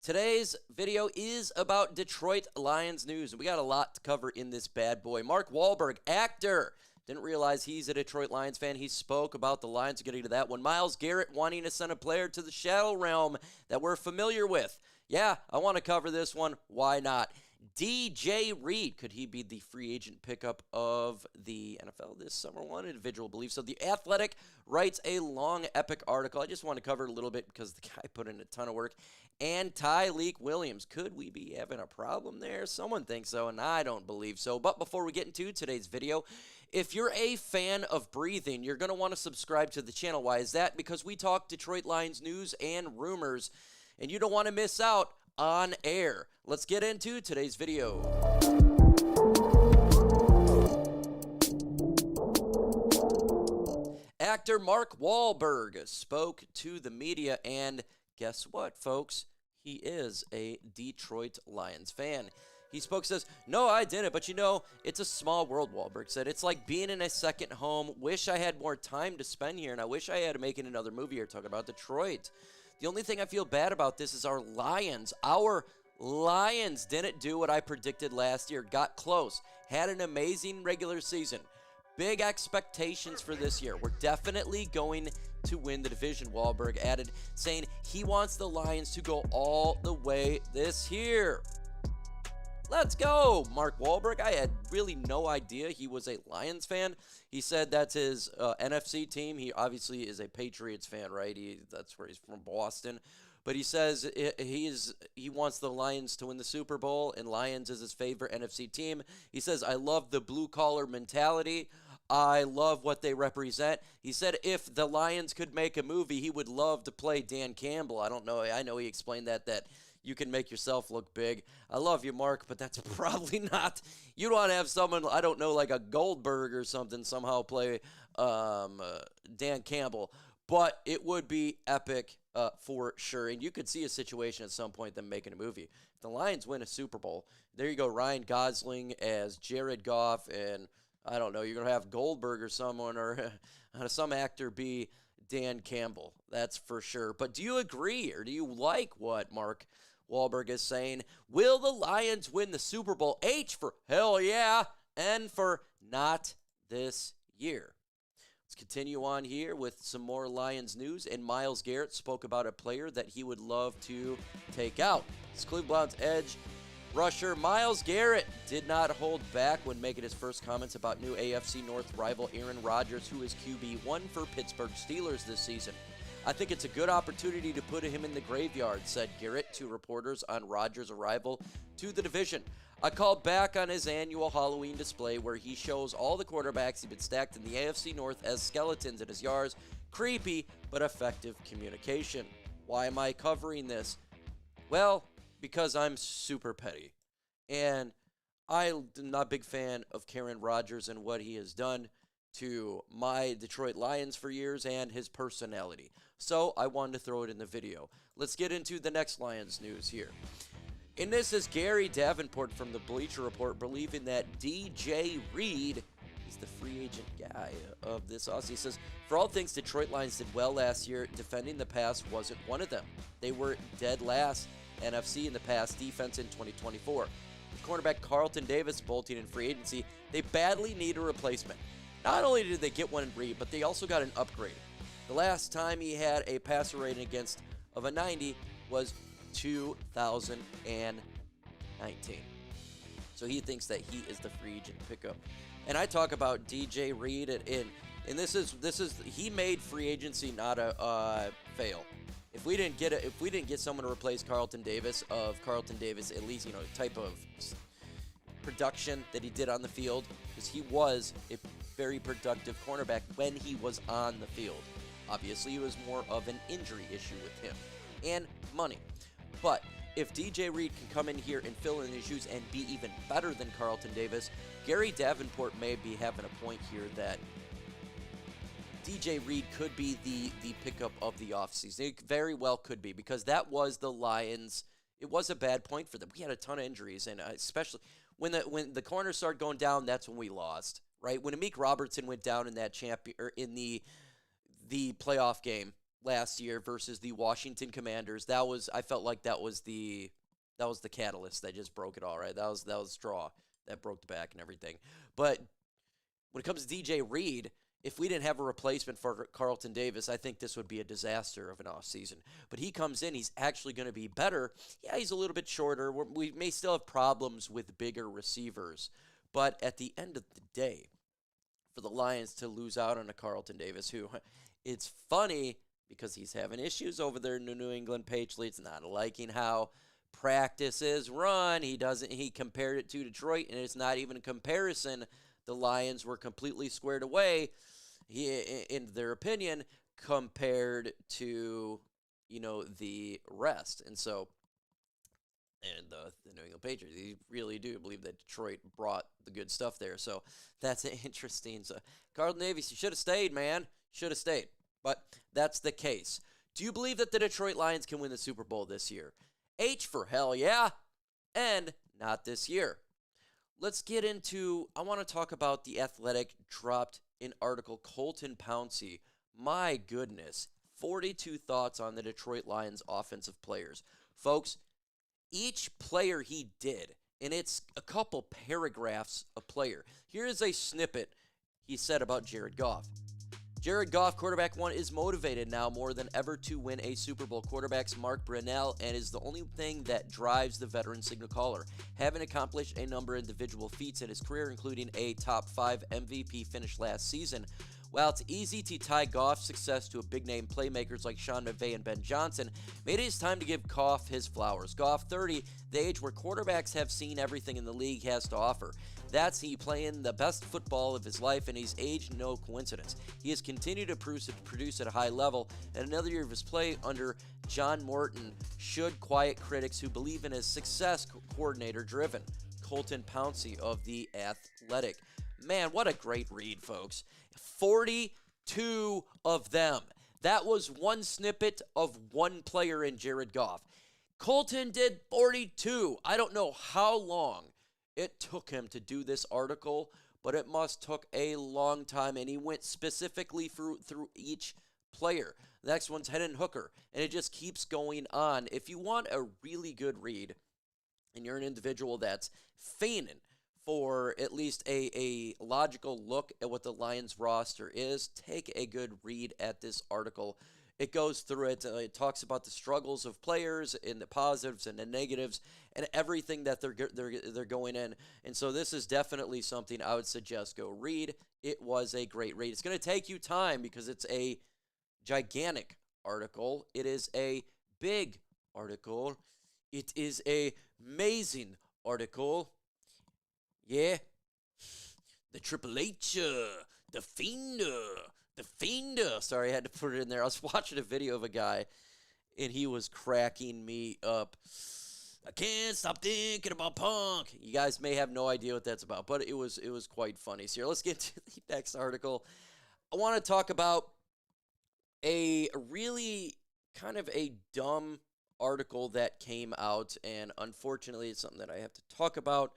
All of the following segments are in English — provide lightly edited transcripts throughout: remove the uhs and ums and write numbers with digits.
Today's video is about Detroit Lions news, and we got a lot to cover in this bad boy. Mark Wahlberg, actor, didn't realize he's a Detroit Lions fan. He spoke about the Lions, getting to that one. Myles Garrett wanting to send a player to the Shadow Realm that we're familiar with. Yeah, I want to cover this one. Why not? DJ Reed, could he be the free agent pickup of the NFL this summer? One individual believes so. The Athletic writes a long, epic article. I just want to cover it a little bit because the guy put in a ton of work. And Tyliek Williams, could we be having a problem there? Someone thinks so, and I don't believe so. But before we get into today's video, if you're a fan of breathing, you're going to want to subscribe to the channel. Why is that? Because we talk Detroit Lions news and rumors, and you don't want to miss out on air. Let's get into today's video. Actor Mark Wahlberg spoke to the media, and guess what, folks? He is a Detroit Lions fan. He spoke, says, "No, I didn't, but you know, it's a small world," Wahlberg said. "It's like being in a second home. Wish I had more time to spend here, and I wish I had making another movie here talking about Detroit. The only thing I feel bad about this is our Lions. Our Lions didn't do what I predicted last year. Got close. Had an amazing regular season. Big expectations for this year. We're definitely going to win the division," Wahlberg added, saying he wants the Lions to go all the way this year. Let's go, Mark Wahlberg. I had really no idea he was a Lions fan. He said that's his NFC team. He obviously is a Patriots fan, right? That's where he's from, Boston. But he says he wants the Lions to win the Super Bowl, and Lions is his favorite NFC team. He says, "I love the blue-collar mentality. I love what they represent." He said if the Lions could make a movie, he would love to play Dan Campbell. I don't know. I know he explained that you can make yourself look big. I love you, Mark, but that's probably not. You don't want to have someone, I don't know, like a Goldberg or something somehow play Dan Campbell. But it would be epic for sure. And you could see a situation at some point them making a movie. If the Lions win a Super Bowl, there you go, Ryan Gosling as Jared Goff, and I don't know, you're going to have Goldberg or someone or some actor be Dan Campbell. That's for sure. But do you agree, or do you like what Mark Wahlberg is saying? Will the Lions win the Super Bowl? H for hell yeah, N for not this year. Let's continue on here with some more Lions news. And Myles Garrett spoke about a player that he would love to take out. It's Cleveland Browns edge rusher Myles Garrett did not hold back when making his first comments about new AFC North rival Aaron Rodgers, who is QB1 for Pittsburgh Steelers this season. "I think it's a good opportunity to put him in the graveyard," said Garrett to reporters on Rodgers' arrival to the division. "I called back on his annual Halloween display where he shows all the quarterbacks he've been stacked in the AFC North as skeletons in his yards. Creepy, but effective communication. Why am I covering this? Well, because I'm super petty. And I'm not a big fan of Aaron Rodgers and what he has done to my Detroit Lions for years and his personality. So I wanted to throw it in the video. Let's get into the next Lions news here. And this is Gary Davenport from the Bleacher Report believing that DJ Reed is the free agent guy of this offseason. He says, "For all things Detroit Lions did well last year, defending the pass wasn't one of them. They were dead last NFC in the pass defense in 2024. With cornerback Carlton Davis bolting in free agency, they badly need a replacement. Not only did they get one in Reed, but they also got an upgrade. The last time he had a passer rating against of a 90 was 2019. So he thinks that he is the free agent pickup. And I talk about DJ Reed, and this is he made free agency not a fail. If we didn't get someone to replace Carlton Davis, at least, type of production that he did on the field, because he was a very productive cornerback when he was on the field. Obviously, it was more of an injury issue with him and money. But if DJ Reed can come in here and fill in his shoes and be even better than Carlton Davis, Gary Davenport may be having a point here that DJ Reed could be the pickup of the offseason. It very well could be, because that was the Lions. It was a bad point for them. We had a ton of injuries, and especially when the corners started going down, that's when we lost, right? When Amik Robertson went down in that in the playoff game, last year versus the Washington Commanders. I felt like that was the catalyst that just broke it all, right? That was the straw that broke the back and everything. But when it comes to DJ Reed, if we didn't have a replacement for Carlton Davis, I think this would be a disaster of an offseason. But he comes in, he's actually going to be better. Yeah, he's a little bit shorter. We may still have problems with bigger receivers. But at the end of the day, for the Lions to lose out on a Carlton Davis, who, it's funny because he's having issues over there in the New England Patriots, not liking how practice is run. He compared it to Detroit, and it's not even a comparison. The Lions were completely squared away, in their opinion, compared to, the rest. And so, and the New England Patriots, they really do believe that Detroit brought the good stuff there. So that's interesting. So Carlton Davis, you should have stayed, man. Should have stayed. But that's the case. Do you believe that the Detroit Lions can win the Super Bowl this year? H for hell yeah, and not this year. Let's get into, I want to talk about The Athletic dropped an article, Colton Pouncey. My goodness, 42 thoughts on the Detroit Lions offensive players. Folks, each player he did, and it's a couple paragraphs a player. Here is a snippet he said about Jared Goff. Jared Goff, quarterback one, is motivated now more than ever to win a Super Bowl. Quarterback's Mark Brunell, and is the only thing that drives the veteran signal caller. Having accomplished a number of individual feats in his career, including a top 5 MVP finish last season. While it's easy to tie Goff's success to big-name playmakers like Sean McVay and Ben Johnson, maybe it's time to give Goff his flowers. Goff, 30, the age where quarterbacks have seen everything in the league has to offer. That's he playing the best football of his life, and he's aged no coincidence. He has continued to produce at a high level, and another year of his play under John Morton should quiet critics who believe in his success coordinator-driven. Colton Pouncey of The Athletic. Man, what a great read, folks. 42 of them. That was one snippet of one player in Jared Goff. Colton did 42. I don't know how long it took him to do this article, but it must took a long time, and he went specifically through each player. The next one's Hendon Hooker, and it just keeps going on. If you want a really good read, and you're an individual that's feigning for at least a logical look at what the Lions roster is, take a good read at this article. It goes through it. It talks about the struggles of players and the positives and the negatives and everything that they're going in. And so this is definitely something I would suggest go read. It was a great read. It's going to take you time because it's a gigantic article. It is a big article. It is a amazing article. Yeah. The Triple H, the Fiender. Sorry, I had to put it in there. I was watching a video of a guy, and he was cracking me up. I can't stop thinking about Punk. You guys may have no idea what that's about, but it was quite funny. So here, let's get to the next article. I want to talk about a really kind of a dumb article that came out, and unfortunately it's something that I have to talk about,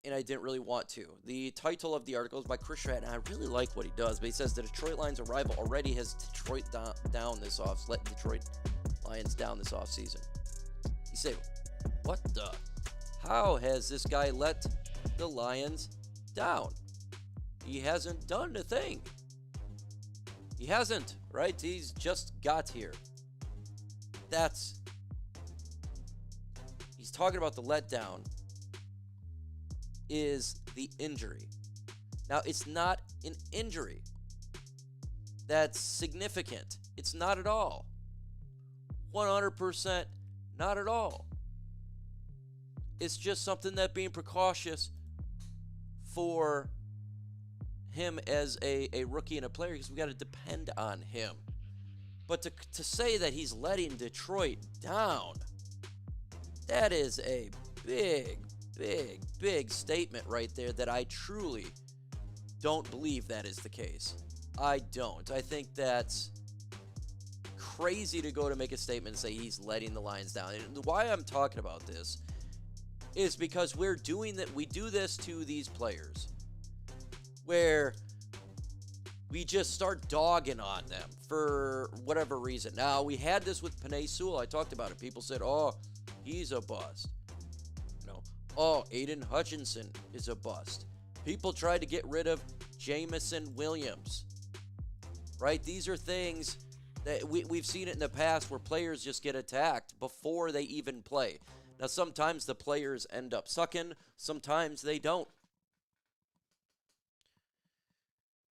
and I didn't really want to. The title of the article is by Chris Stratton, and I really like what he does, but he says the Detroit Lions arrival already has Detroit down this let Detroit Lions down this offseason. You say, what the? How has this guy let the Lions down? He hasn't done a thing. He hasn't, right? He's just got here. He's talking about the letdown is the injury. Now, it's not an injury that's significant. It's not at all. 100% not at all. It's just something that being precautious for him as a rookie and a player, because we got to depend on him. But to say that he's letting Detroit down, that is a big statement right there that I truly don't believe that is the case. I don't. I think that's crazy to go to make a statement and say he's letting the Lions down. And why I'm talking about this is because we do this to these players where we just start dogging on them for whatever reason. Now, we had this with Penei Sewell. I talked about it. People said, oh, he's a bust. Oh, Aiden Hutchinson is a bust. People tried to get rid of Jamison Williams, right? These are things that we've seen it in the past where players just get attacked before they even play. Now, sometimes the players end up sucking. Sometimes they don't.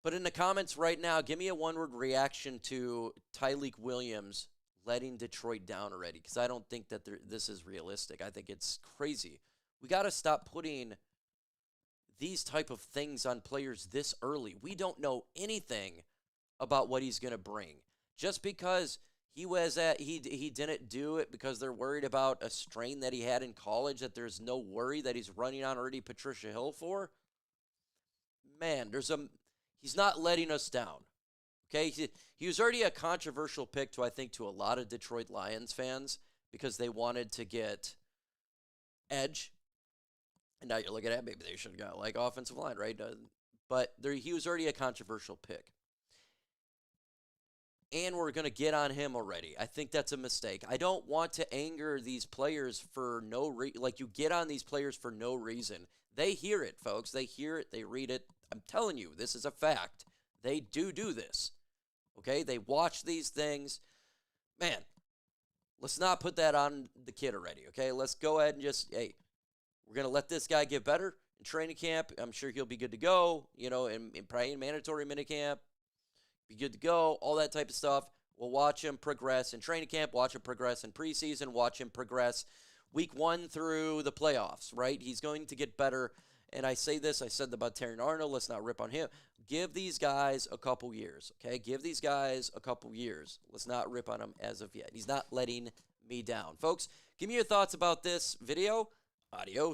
But in the comments right now, give me a one-word reaction to Tyliek Williams letting Detroit down already, because I don't think that this is realistic. I think it's crazy. We got to stop putting these type of things on players this early. We don't know anything about what he's going to bring. Just because he didn't do it because they're worried about a strain that he had in college that there's no worry that he's running on already Patricia Hill for. Man, he's not letting us down. Okay, he was already a controversial pick to a lot of Detroit Lions fans because they wanted to get edge. And now you're looking at maybe they should have got like offensive line, right? But he was already a controversial pick. And we're going to get on him already. I think that's a mistake. I don't want to anger these players for no reason. Like, you get on these players for no reason. They hear it, folks. They hear it. They read it. I'm telling you, this is a fact. They do this. Okay? They watch these things. Man, let's not put that on the kid already, okay? Let's go ahead and just, hey, we're going to let this guy get better in training camp. I'm sure he'll be good to go, in probably in mandatory minicamp. Be good to go, all that type of stuff. We'll watch him progress in training camp, watch him progress in preseason, watch him progress week 1 through the playoffs, right? He's going to get better. And I said about Terry Arnold, let's not rip on him. Give these guys a couple years, okay? Give these guys a couple years. Let's not rip on him as of yet. He's not letting me down. Folks, give me your thoughts about this video. Adios.